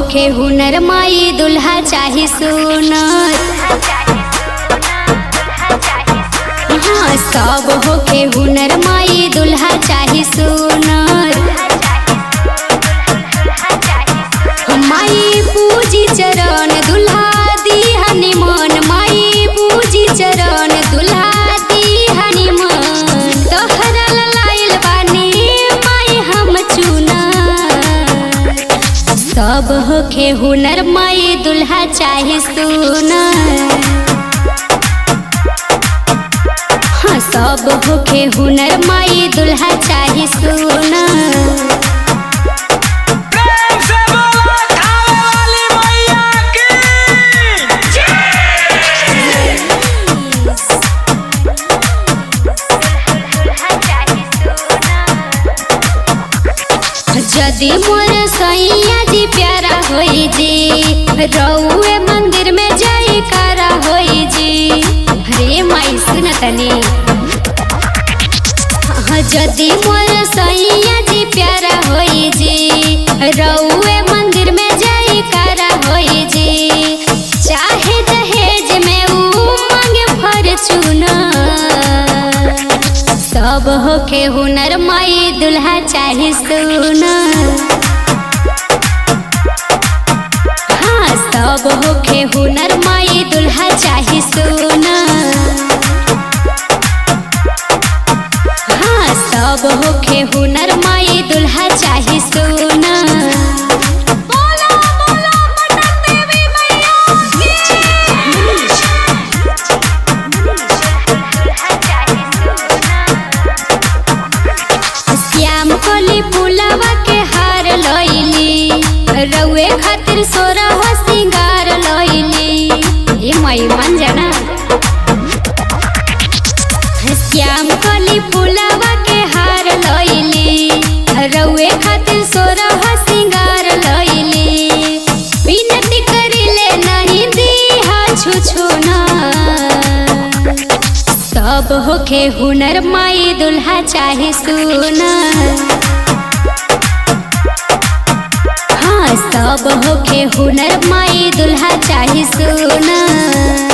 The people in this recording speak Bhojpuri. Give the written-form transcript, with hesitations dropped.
होके हुनर माई दुल्हा चाही सुनर। हाँ सब होके हुनर माई दुल्हा चाही सुनर। माई पूजी चरण दुल्हा दीहनी मन। माई पूजी चरण दुल्हा दीहनी मन। तोहरा लाइल बानी माई हम चुनर। सब होके हुनर माई दुल्हा चाही सुनर। हाँ सब होके हुनर माई दुल्हा चाही सुनर। यदि मोर सैया जी प्यारा होई जी रउए मंदिर में जयकारा होई जी। रे माई सुन तनी। यदि मोर सैया जी प्यारा होई जी रउए मंदिर में जयकारा होई जी। चाहे दहेज में ऊ मांगे फॉर्च्यूनर। सब होके हुनर माई दुल्हा चाही सुनर। हाँ सब होके हुनर माई दुल्हा चाही सुनर। हाँ सब होके हुनर माई दुल्हा चाही सुनर। श्याम कोली पुलावा के हार लइली रउए खातिर सोरा हो सिंगार लइली। ये माई मन जाना। श्याम कोली पुलावा के हार लइली रउए खातिर सोरा हो सिंगार लइली। विनती करिले नहीं दीहा छुछुना। सब होके हुनर माई दुल्हा चाही सुनर। हाँ सब होके हुनर माई दुल्हा चाही सुनर।